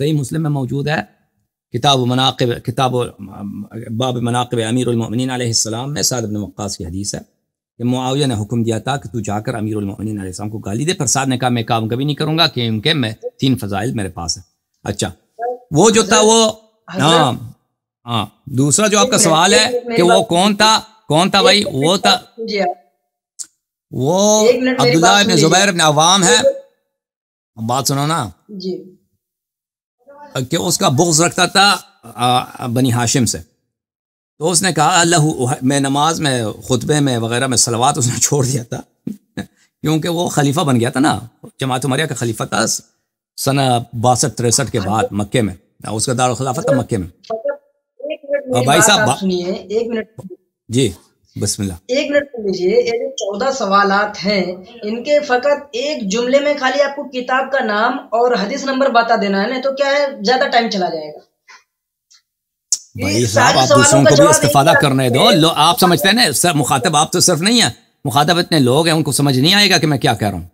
صحیح مسلم میں موجود ہے، کتاب باب مناقب امیر المؤمنین علیہ السلام میں سعد بن وقاص کی حدیث ہے کہ معاویہ نے حکم دیا تھا کہ تو جا کر امیر المؤمنین علیہ السلام کو گالی دے، پر سعد نے کہا میں کام کبھی نہیں کروں گا کیونکہ میں 3 فضائل میرے پاس ہیں۔ اچھا وہ جو تھا وہ ہاں دوسرا جو آپ کا سوال ہے کہ وہ کون تھا بھائی، وہ تھا وہ عبداللہ ابن زبیر ابن عوام ہے۔ بات سنو نا جی، کہ اس کا بغض رکھتا تھا بنی ہاشم سے، تو اس نے کہا اللہ میں نماز میں خطبے میں وغیرہ میں صلوات اس نے چھوڑ دیا تھا کیونکہ وہ خلیفہ بن گیا تھا نا، جماعت عمریہ کا خلیفہ تھا سنہ 62-63 کے بعد مکے میں، اس کا دارالخلافت تھا مکے میں۔ بھائی صاحب سنیے، 1 منٹ جی بسم اللہ، 1 منٹ سن لیجیے۔ یہ جو 14 سوالات ہیں ان کے فقط ایک جملے میں خالی آپ کو کتاب کا نام اور حدیث نمبر بتا دینا ہے، نہیں تو کیا ہے زیادہ ٹائم چلا جائے گا۔ بھائی صاحب آپ دوسروں کو بھی استفادہ کرنے دو، آپ سمجھتے ہیں نا سر مخاطب آپ تو صرف نہیں ہے، مخاطب اتنے لوگ ہیں ان کو سمجھ نہیں آئے گا کہ میں کیا کہہ رہا ہوں،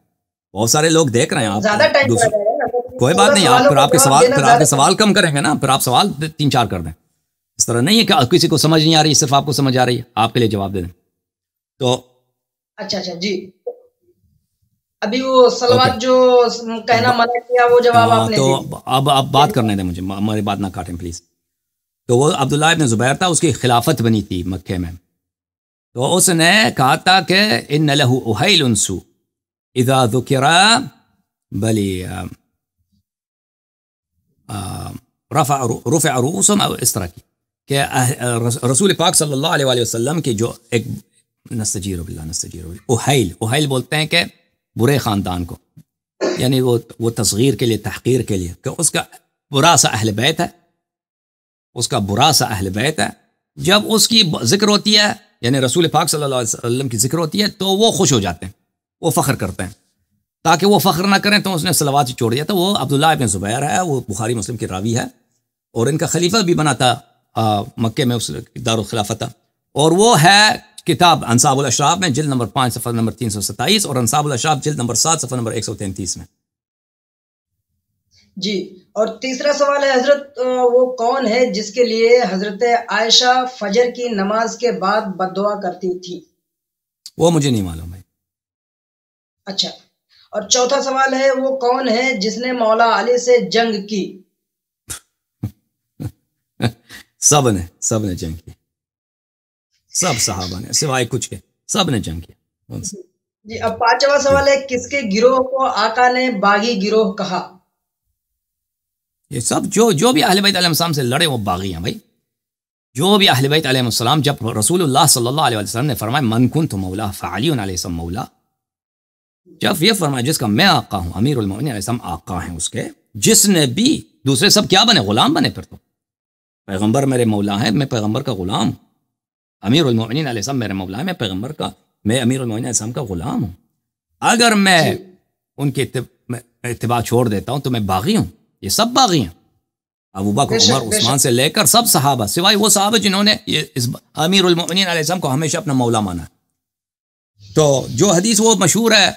بہت سارے لوگ دیکھ رہے ہیں آپ زیادہ ٹائم چلا جائے گا۔ کوئی بات نہیں، آپ پھر آپ کے سوال کم کریں گے نا، پھر آپ سوال 3-4 کر دیں، اس طرح نہیں ہے کہ کسی کو سمجھ نہیں آ رہی، صرف آپ کو سمجھ آ رہی ہے، آپ کے لیے جواب دے دیں تو اچھا جی، ابھی وہ صلوات جو کہنا منع کیا وہ جواب آپ نے تو دے۔ اب بات کرنے دیں مجھے، ہماری بات نہ کاٹیں پلیز۔ تو وہ عبداللہ ابن زبیر تھا، اس کی خلافت بنی تھی مکے میں، تو اس نے کہا تھا کہ ان له اہیل سو اذا ذکر بلی رفع رؤوسهم، او اس طرح کی کہ رسول پاک صلی اللہ علیہ وآلہ وسلم کی جو ایک نستجیر باللہ اہیل بولتے ہیں کہ برے خاندان کو، یعنی وہ تصغیر کے لیے، تحقیر کے لیے، کہ اس کا برا سا اہل بیت ہے، اس کا برا سا اہل بیت ہے، جب اس کی ذکر ہوتی ہے یعنی رسول پاک صلی اللہ علیہ وسلم کی ذکر ہوتی ہے تو وہ خوش ہو جاتے ہیں، وہ فخر کرتے ہیں، تاکہ وہ فخر نہ کریں تو اس نے صلوات چھوڑ دیا۔ تو وہ عبداللہ ابن زبیر ہے، وہ بخاری مسلم کی راوی ہے، اور ان کا خلیفہ بھی بنا تھا مکے میں، اس دارالخلافت تھا، اور وہ ہے کتاب انصاب الاشراف میں جلد نمبر 5 صفحہ نمبر 327، اور انصاب الاشراف جلد نمبر 7 صفحہ نمبر 133 میں۔ جی، اور تیسرا سوال ہے حضرت، وہ کون ہے جس کے لیے حضرت عائشہ فجر کی نماز کے بعد بد دعا کرتی تھی؟ وہ مجھے نہیں معلوم ہے۔ اچھا، اور چوتھا سوال ہے وہ کون ہے جس نے مولا علی سے جنگ کی؟ سب نے جنگ کی، سب صحابہ نے سوائے کچھ کے، سب نے جنگ کیا۔ جی، اب 5واں سوال ہے کس کے گروہ کو آقا نے باغی گروہ کہا؟ یہ سب جو بھی اہل بیت علیہ السلام سے لڑے وہ باغی ہیں بھائی، جو بھی اہل بیت علیہ السلام، جب رسول اللہ صلی اللہ علیہ وسلم نے فرمایا من کنت مولا فعلی علیہ السلام مولا، جب یہ فرمایا جس کا میں آقا ہوں، امیر المؤمنین علیہ السلام آقا ہیں اس کے، جس نے بھی، دوسرے سب کیا بنے؟ غلام بنے۔ پھر تو پیغمبر میرے مولا ہے، میں پیغمبر کا غلام ہوں، امیر المؤمنین علیہ السلام میرے مولا ہے، میں پیغمبر کا، میں امیر المؤمنین علیہ السلام کا غلام ہوں۔ اگر میں ان کے اتباع چھوڑ دیتا ہوں تو میں باغی ہوں۔ یہ سب باغی ہیں، ابو بکر، عمر، عثمان سے لے کر سب صحابہ، سوائے وہ صحابہ جنہوں نے اس امیر المؤمنین علیہ السلام کو ہمیشہ اپنا مولا مانا۔ تو جو حدیث وہ مشہور ہے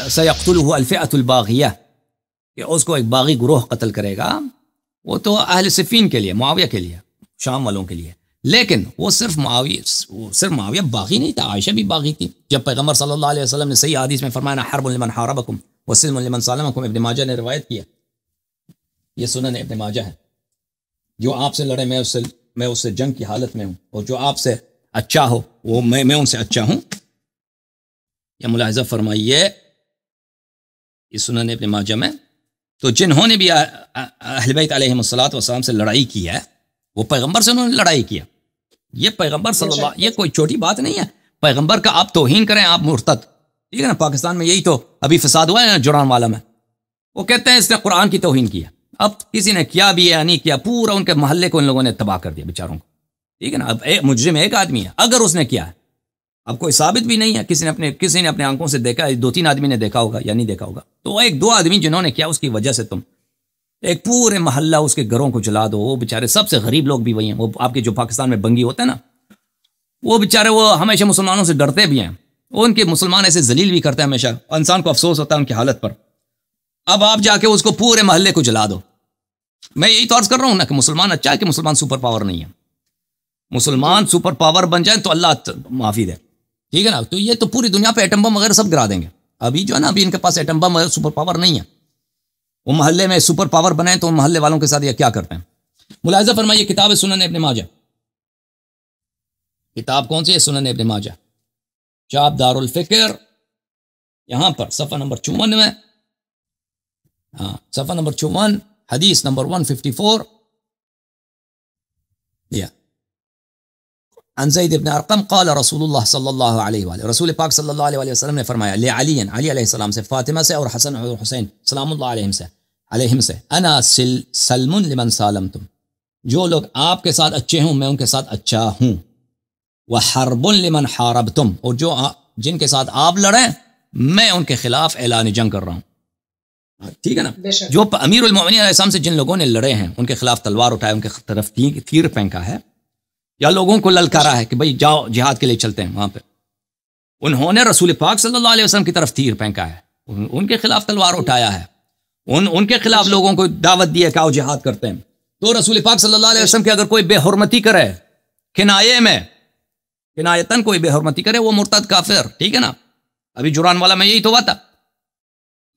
سیقتلہ الفئۃ الباغیہ، کہ اس کو ایک باغی گروہ قتل کرے گا، وہ تو اہل صفین کے لیے، معاویہ کے لیے، شام والوں کے لیے، لیکن وہ صرف معاویہ باغی نہیں تھا، عائشہ بھی باغی تھی۔ جب پیغمبر صلی اللہ علیہ وسلم نے صحیح حدیث میں فرمایا حرب لمن حاربکم وسلم لمن سالمکم، ابن ماجہ نے روایت کیا، یہ سنن ابن ماجہ ہے، جو آپ سے لڑے میں اس سے جنگ کی حالت میں ہوں، اور جو آپ سے اچھا ہو وہ میں ان سے اچھا ہوں۔ یا ملاحظہ فرمائیے یہ سنن ابن ماجہ میں، تو جنہوں نے بھی اہل بیت علیہم الصلوۃ والسلام سے لڑائی کی ہے، وہ پیغمبر سے انہوں نے لڑائی کیا۔ یہ پیغمبر صلی اللہ، یہ کوئی چھوٹی بات نہیں ہے، پیغمبر کا آپ توہین کریں، آپ مرتد، ٹھیک ہے نا؟ پاکستان میں یہی تو ابھی فساد ہوا ہے نا جران والا میں، وہ کہتے ہیں اس نے قرآن کی توہین کیا، اب کسی نے کیا بھی یا نہیں کیا، پورا ان کے محلے کو ان لوگوں نے تباہ کر دیا بیچاروں کو، ٹھیک ہے نا؟ اب مجرم ایک آدمی ہے، اگر اس نے کیا ہے، اب کوئی ثابت بھی نہیں ہے، کسی نے اپنے آنکھوں سے دیکھا، 2-3 آدمی نے دیکھا ہوگا یا نہیں دیکھا ہوگا، تو 1-2 آدمی جنہوں نے کیا، اس کی وجہ سے تم ایک پورے محلہ اس کے گھروں کو جلا دو۔ وہ بیچارے سب سے غریب لوگ بھی وہی ہیں، وہ آپ کے جو پاکستان میں بنگی ہوتے ہیں نا، وہ بیچارے وہ ہمیشہ مسلمانوں سے ڈرتے بھی ہیں، وہ ان کے مسلمان ایسے ذلیل بھی کرتے ہیں، ہمیشہ انسان کو افسوس ہوتا ہے ان کی حالت پر۔ اب آپ جا کے اس کو پورے محلے کو جلا دو. میں یہی تو عرض کر رہا ہوں نا کہ مسلمان اچھا ہے کہ مسلمان سپر پاور نہیں ہے. مسلمان سپر پاور بن جائیں تو اللہ معافی دے, ٹھیک ہے نا. تو یہ تو پوری دنیا پہ ایٹم بم وغیرہ سب گرا دیں گے. ابھی جو ہے نا, ابھی ان کے پاس ایٹم بم وغیرہ سپر پاور نہیں ہے. وہ محلے میں سپر پاور بنائیں تو محلے والوں کے ساتھ یہ کیا کرتے ہیں. ملاحظہ فرمائیے, کتاب سنن ابن ماجہ, کتاب کون سی ہے؟ سنن ابن ماجہ, چاپ دار الفکر, یہاں پر صفحہ نمبر 54 میں, ہاں صفحہ نمبر 54, حدیث نمبر 154. عن زید بن ارقم قال رسول اللہ صلی اللہ علیہ وآلہ, رسول پاک صلی اللہ علیہ وسلم نے فرمایا, علی علیہ السلام سے, فاطمہ سے اور حسن اور حسین سلام اللہ علیہم سے, انا سلم لمن سالمتم, جو لوگ آپ کے ساتھ اچھے ہوں میں ان کے ساتھ اچھا ہوں, وحرب لمن حاربتم, اور جو جن کے ساتھ آپ لڑیں میں ان کے خلاف اعلان جنگ کر رہا ہوں. ٹھیک ہے نا. جو امیر المؤمنین علیہ السلام سے جن لوگوں نے لڑے ہیں, ان کے خلاف تلوار اٹھائے, ان کے طرف تیر پھینکا ہے, یا لوگوں کو للکارا ہے کہ بھئی جاؤ جہاد کے لیے چلتے ہیں وہاں پہ, انہوں نے رسول پاک صلی اللہ علیہ وسلم کی طرف تیر پھینکا ہے, ان کے خلاف تلوار اٹھایا ہے, ان کے خلاف لوگوں کو دعوت دی ہے کہ آؤ جہاد کرتے ہیں. تو رسول پاک صلی اللہ علیہ وسلم کی اگر کوئی بے حرمتی کرے, کنایے میں کنایتن کوئی بے حرمتی کرے, وہ مرتد کافر. ٹھیک ہے نا. ابھی جران والا میں یہی تو ہوا تھا.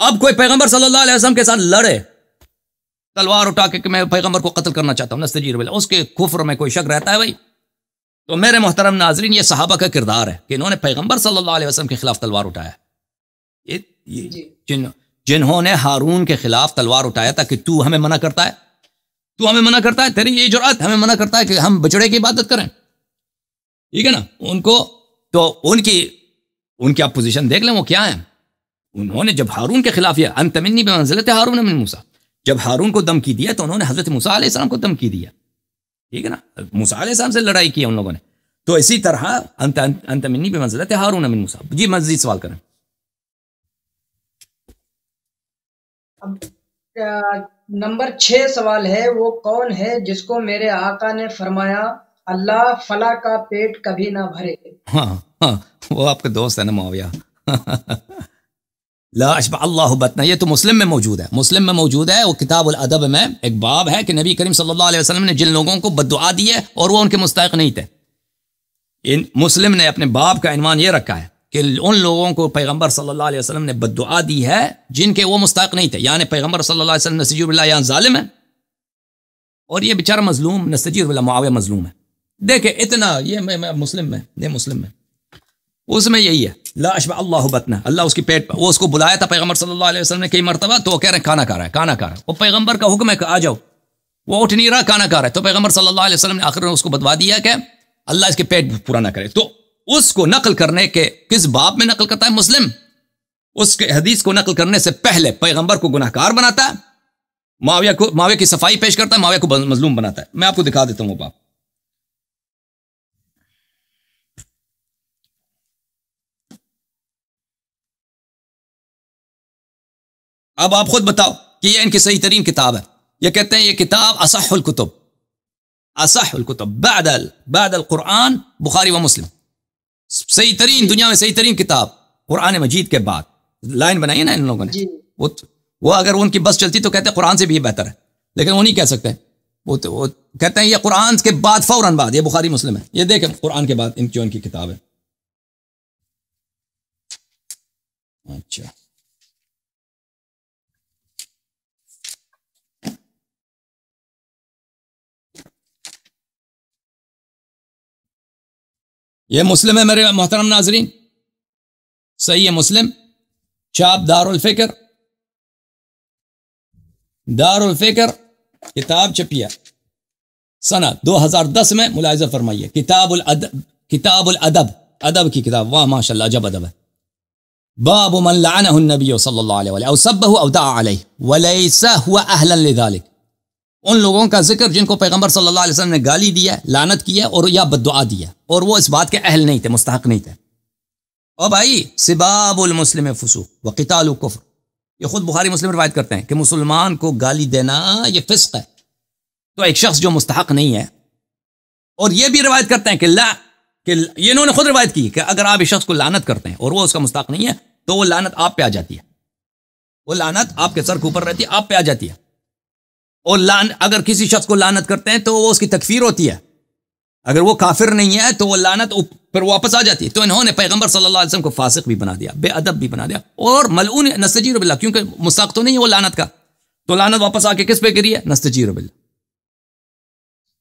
اب کوئی پیغمبر صلی اللہ علیہ وسلم کے ساتھ لڑے تلوار اٹھا کے کہ میں پیغمبر کو قتل کرنا چاہتا ہوں, نستجیر باللہ, اس کے کفر میں کوئی شک رہتا ہے بھائی. تو میرے محترم ناظرین, یہ صحابہ کا کردار ہے کہ انہوں نے پیغمبر صلی اللہ علیہ وسلم کے خلاف تلوار اٹھایا. جنہوں نے ہارون کے خلاف تلوار اٹھایا تھا کہ تو ہمیں منع کرتا ہے, تیری یہ جرأت, ہمیں منع کرتا ہے کہ ہم بچڑے کی عبادت کریں. ٹھیک ہے نا. ان کو تو ان کی آپ پوزیشن دیکھ لیں وہ کیا ہیں. انہوں نے جب ہارون کے خلاف یہ انت منی بمنزلت ہارون من موسیٰ, جب ہارون کو دمکی دیا تو انہوں نے حضرت موسیٰ علیہ السلام کو دمکی دیا. ٹھیک ہے نا. موسیٰ علیہ السلام سے لڑائی کی ان لوگوں نے. تو اسی طرح انت منی بمنزلت ہارون من موسیٰ. جی مزید سوال کریں. نمبر 6 سوال ہے, وہ کون ہے جس کو میرے آقا نے فرمایا اللہ فلاں کا پیٹ کبھی نہ بھرے؟ ہاں وہ آپ کے دوست ہے نا معاویہ. لا اشبع اللہ بطنہ, یہ تو مسلم میں موجود ہے, وہ کتاب الادب میں ایک باب ہے کہ نبی کریم صلی اللہ علیہ وسلم نے جن لوگوں کو بددعا دی ہے اور وہ ان کے مستحق نہیں تھے. مسلم نے اپنے باب کا عنوان یہ رکھا ہے کہ ان لوگوں کو پیغمبر صلی اللہ علیہ وسلم نے بددعا دی ہے جن کے وہ مستحق نہیں تھے. یعنی پیغمبر صلی اللہ علیہ وسلم نستجیر باللہ یہاں ظالم ہے, اور یہ بیچارہ مظلوم, نستجیر باللہ معاویہ مظلوم ہے. دیکھیں اتنا یہ مسلم میں اس میں یہی ہے, لا اشبع اللہ بطنہ, اللہ اس کی پیٹ پر, وہ اس کو بلایا تھا پیغمبر صلی اللہ علیہ وسلم نے کئی مرتبہ, تو وہ کہہ رہے ہیں کھانا کھا رہا ہے. وہ پیغمبر کا حکم ہے کہ آ جاؤ, وہ اٹھ نہیں رہا, کھانا کھا رہا ہے. تو پیغمبر صلی اللہ علیہ وسلم نے آخر میں اس کو بدوا دیا کہ اللہ اس کے پیٹ پورا نہ کرے. تو اس کو نقل کرنے کے کس باب میں نقل کرتا ہے مسلم, اس کے حدیث کو نقل کرنے سے پہلے پیغمبر کو گناہگار بناتا ہے, معاویہ کی صفائی پیش کرتا ہے, معاویہ کو مظلوم بناتا ہے. میں آپ کو دکھا دیتا ہوں وہ باب. اب آپ خود بتاؤ کہ یہ ان کی صحیح ترین کتاب ہے. یہ کہتے ہیں یہ کتاب اصح الکتب بعد القرآن بخاری و مسلم, صحیح ترین, دنیا میں صحیح ترین کتاب قرآن مجید کے بعد. لائن بنائی نا ان لوگوں نے, وہ اگر ان کی بس چلتی تو کہتے ہیں قرآن سے بھی یہ بہتر ہے, لیکن وہ نہیں کہہ سکتے. وہ کہتے ہیں یہ قرآن کے بعد فوراً بعد یہ بخاری مسلم ہے. یہ دیکھیں قرآن کے بعد جو ان کی کتاب ہے. اچھا یہ مسلم ہے میرے محترم ناظرین, صحیح ہے مسلم, چاپ دار الفکر کتاب چھپیا سنہ 2010 میں. ملاحظہ فرمائیے کتاب الادب, ادب کی کتاب, واہ ماشاء اللہ عجب ادب ہے. باب من لعنہ النبی صلی اللہ علیہ وآلہ او سبہ او دعا علیہ ولیس هو اہلا لذلک, ان لوگوں کا ذکر جن کو پیغمبر صلی اللہ علیہ وسلم نے گالی دیا, لعنت کیا اور یا بددعا دیا, اور وہ اس بات کے اہل نہیں تھے, مستحق نہیں تھے. اور بھائی سباب المسلم فسوق وقتال کفر, یہ خود بخاری مسلم روایت کرتے ہیں کہ مسلمان کو گالی دینا یہ فسق ہے. تو ایک شخص جو مستحق نہیں ہے, اور یہ بھی روایت کرتے ہیں کہ یہ انہوں نے خود روایت کی کہ اگر آپ اس شخص کو لعنت کرتے ہیں اور وہ اس کا مستحق نہیں ہے تو وہ لعنت آپ پہ آ جاتی ہے. وہ لعنت آپ کے سر کے اوپر رہتی ہے، آپ پہ آ جاتی ہے، اور اگر کسی شخص کو لعنت کرتے ہیں تو وہ اس کی تکفیر ہوتی ہے، اگر وہ کافر نہیں ہے تو وہ لعنت پھر واپس آ جاتی ہے. تو انہوں نے پیغمبر صلی اللہ علیہ وسلم کو فاسق بھی بنا دیا، بے ادب بھی بنا دیا، اور ملعون نستجیر باللہ، کیونکہ مستحق تو نہیں ہے وہ لعنت کا، تو لعنت واپس آ کے کس پہ گری ہے؟ نستجیر باللہ.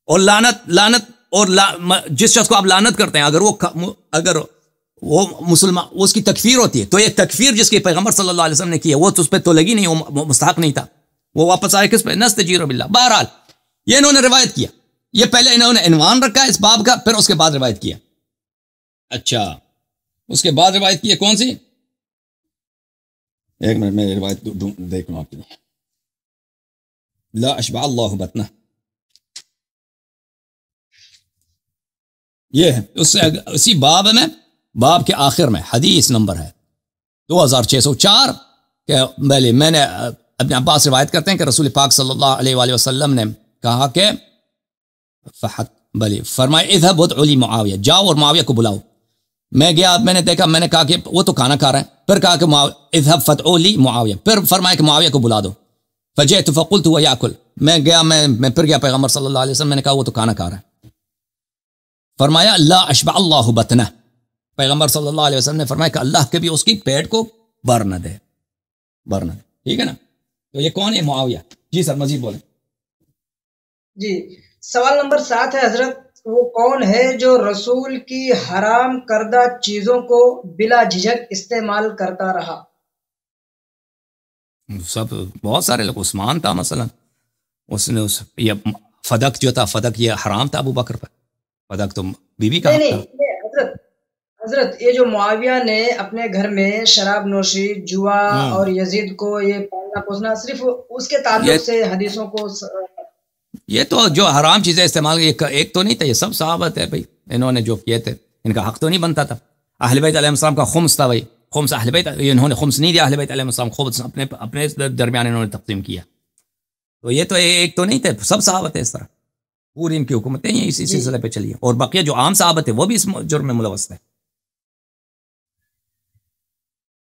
اور لعنت اور جس شخص کو آپ لعنت کرتے ہیں اگر وہ مسلمان، اس کی تکفیر ہوتی ہے، تو یہ تکفیر جس کی پیغمبر صلی اللہ علیہ وسلم نے کی ہے وہ تو اس پہ تو لگی نہیں، وہ مستحق نہیں تھا، وہ واپس آئے کس پہ؟ نستجیر باللہ. بہرحال یہ انہوں نے روایت کیا، یہ پہلے انہوں نے عنوان رکھا اس باب کا، پھر اس کے بعد روایت کیا. اچھا اس کے بعد روایت کی ہے کون سی؟ ایک منٹ میں روایت دیکھ لوں آپ کے لیے. لا اشبع اللہ بطنہ، یہ ہے اس سے اسی باب میں، باب کے آخر میں حدیث نمبر ہے 2604 کہ بھلے میں نے ابن عباس روایت کرتے ہیں کہ رسول پاک صلی اللہ علیہ وآلہ وسلم نے کہا کہ فرمائے اذهب وادع لی معاویہ، جاؤ اور معاویہ کو بلاؤ. میں گیا، میں نے دیکھا، میں نے کہا کہ وہ تو کھانا کھا رہا ہے، پھر کہا کہ اذهب فادع لی معاویہ، پھر فرمایا کہ معاویہ کو بلا دو. فجئت فقلت هو یاکل، میں گیا، میں پھر گیا پیغمبر صلی اللہ علیہ وسلم، میں نے کہا وہ تو کھانا کھا رہا ہے. فرمایا لا اشبع اللہ بطنہ، پیغمبر صلی اللہ علیہ وسلم نے فرمایا کہ اللہ کبھی اس کی پیٹ کو بھر نہ دے. ٹھیک ہے نا؟ تو یہ کون ہے؟ معاویہ. جی سر مزید بولیں. جی سوال نمبر 7 ہے حضرت، وہ کون ہے جو رسول کی حرام کردہ چیزوں کو بلا جھجک استعمال کرتا رہا؟ سب بہت سارے لوگ، عثمان تھا مثلا، اس نے یہ فدق جو تھا، فدق یہ حرام تھا ابو بکر پر، فدق تو بی بی کا حق تھا. حضرت یہ جو معاویہ نے اپنے گھر میں شراب نوشی، جوا اور یزید کو یہ پالنا پوسنا، صرف اس کے تعلق سے حدیثوں کو یہ تو جو حرام چیزیں استعمال، ایک تو نہیں تھا، یہ سب صحابت ہے بھائی، انہوں نے جو کیے تھے ان کا حق تو نہیں بنتا تھا. اہل بیت علیہ السلام کا خمس تھا بھائی، خمس اہل بیت، انہوں نے خمس نہیں دیا اہل بیت علیہ السلام، خمس اپنے درمیان انہوں نے تقسیم کیا. تو یہ تو ایک تو نہیں تھے، سب صحابت ہے، اس طرح پوری ان کی حکومتیں ہیں اسی سلسلے پہ چلی، اور بقیہ جو عام صحابت ہے وہ بھی اس جرم میں ملوث تھے.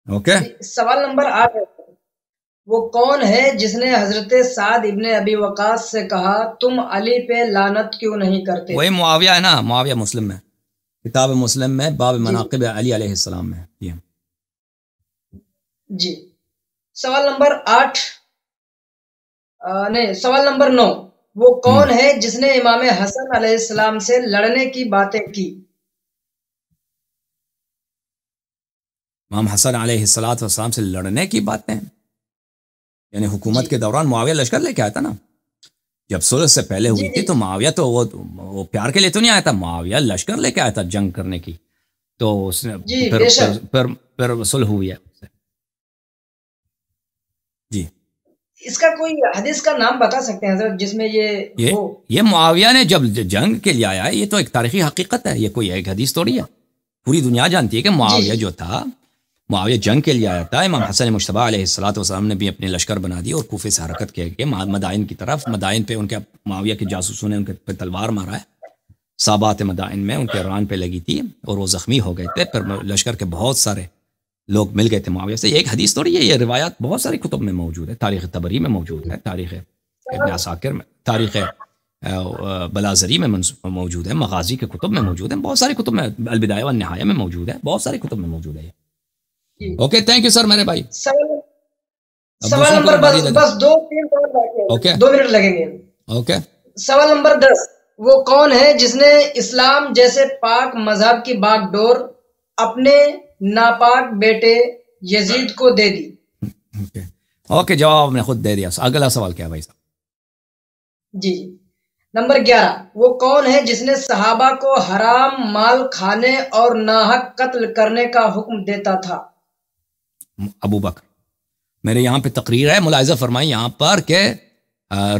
اوکے. سوال نمبر 8 ہے، وہ کون ہے جس نے حضرت سعد ابن ابی وقاص سے کہا تم علی پہ لعنت کیوں نہیں کرتے؟ وہی معاویہ ہے نا، معاویہ مسلم میں، کتاب مسلم میں باب مناقب علی علیہ السلام میں. جی سوال نمبر 8 نہیں، سوال نمبر 9، وہ کون ہے جس نے امام حسن علیہ السلام سے لڑنے کی باتیں کی؟ امام حسن علیہ السلام سے لڑنے کی باتیں، یعنی حکومت کے دوران معاویہ لشکر لے کے آیا تھا نا، جب صلح سے پہلے ہوئی تھی تو معاویہ تو وہ پیار کے لیے تو نہیں آیا تھا، معاویہ لشکر لے کے آیا تھا جنگ کرنے کی، تو اس نے پھر صلح ہوئی ہے. جی اس کا کوئی حدیث کا نام بتا سکتے ہیں حضرت جس میں یہ معاویہ نے جب جنگ کے لیے آیا ہے، یہ تو ایک تاریخی حقیقت ہے، یہ کوئی ایک حدیث تھوڑی ہے، پوری دنیا جانتی ہے کہ معاویہ جو تھا، معاویہ جنگ کے لیے آیا تھا. امام حسن مجتبی علیہ السلام نے بھی اپنے لشکر بنا دی اور کوفے سے حرکت کے مدائن کی طرف، مدائن پہ ان کے معاویہ کے جاسوسوں نے ان کے پہ تلوار مارا ہے، صابات مدائن میں ان کے ران پہ لگی تھی اور وہ زخمی ہو گئے تھے. پھر لشکر کے بہت سارے لوگ مل گئے تھے معاویہ سے. ایک حدیث تھوڑی ہے، یہ روایات بہت ساری کتب میں موجود ہے، تاریخ طبری میں موجود ہے، تاریخ ابن عساکر میں، تاریخ بلازری میں موجود ہے، مغازی کے کتب میں موجود ہے، بہت ساری کتب میں، البدایہ والنہایہ میں موجود ہے، بہت ساری کتب میں موجود ہے. اوکے تھینک یو سر میرے بھائی. سوال نمبر بس 2-3 سوال، 2 منٹ لگیں گے. اوکے. سوال نمبر 10، وہ کون ہے جس نے اسلام جیسے پاک مذہب کی باغ ڈور اپنے ناپاک بیٹے یزید کو دے دی؟ اوکے جواب نے خود دے دیا. اگلا سوال کیا بھائی صاحب؟ جی نمبر 11، وہ کون ہے جس نے صحابہ کو حرام مال کھانے اور ناحق قتل کرنے کا حکم دیتا تھا؟ ابو بکر. میرے یہاں پہ تقریر ہے، ملاحظہ فرمائی یہاں پر کہ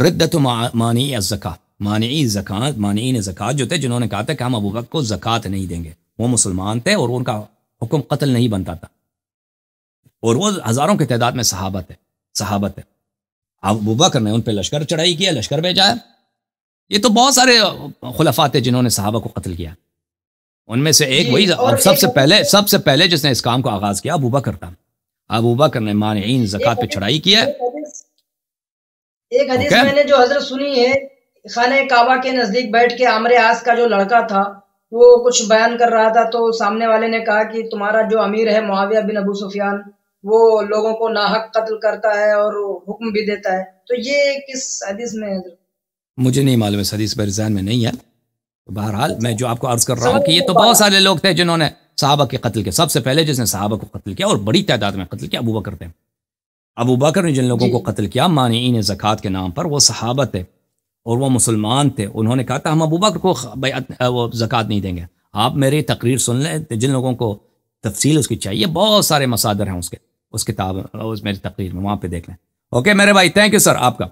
ردت مانعی الزکاۃ، مانعین زکات جو تھے، جنہوں نے کہا تھا کہ ہم ابو بکر کو زکات نہیں دیں گے، وہ مسلمان تھے اور ان کا حکم قتل نہیں بنتا تھا، اور وہ ہزاروں کی تعداد میں صحابت ہے. ابو بکر نے ان پہ لشکر چڑھائی کیا، لشکر بھیجا ہے. یہ تو بہت سارے خلفاء تھے جنہوں نے صحابہ کو قتل کیا، ان میں سے ایک وہی سب سے پہلے جس نے اس کام کو آغاز کیا ابو بکر تھا. ابو بکر نے مانعین زکوٰۃ پہ چڑھائی کیا. ایک حدیث میں نے جو حضرت سنی ہے، خانہ کعبہ کے نزدیک بیٹھ کے عمرو عاص کا جو لڑکا تھا وہ کچھ بیان کر رہا تھا، تو سامنے والے نے کہا کہ تمہارا جو امیر ہے معاویہ بن ابو سفیان وہ لوگوں کو ناحق قتل کرتا ہے اور حکم بھی دیتا ہے، تو یہ کس حدیث میں ہے حضرت؟ مجھے نہیں معلوم، اس حدیث پر ذہن میں نہیں ہے. بہرحال میں جو آپ کو عرض کر رہا ہوں کہ یہ تو بہت سارے لوگ تھے جنہوں نے صحابہ کے قتل کیا. سب سے پہلے جس نے صحابہ کو قتل کیا اور بڑی تعداد میں قتل کیا ابو بکر تھے. ابو بکر نے جن لوگوں کو قتل کیا مانعین زکوٰۃ کے نام پر، وہ صحابہ تھے اور وہ مسلمان تھے. انہوں نے کہا تھا ہم ابو بکر کو وہ زکوٰۃ نہیں دیں گے. آپ میری تقریر سن لیں، جن لوگوں کو تفصیل اس کی چاہیے بہت سارے مصادر ہیں اس کتاب، اس میری تقریر میں، وہاں پہ دیکھ لیں. اوکے میرے بھائی، تھینک یو سر آپ کا.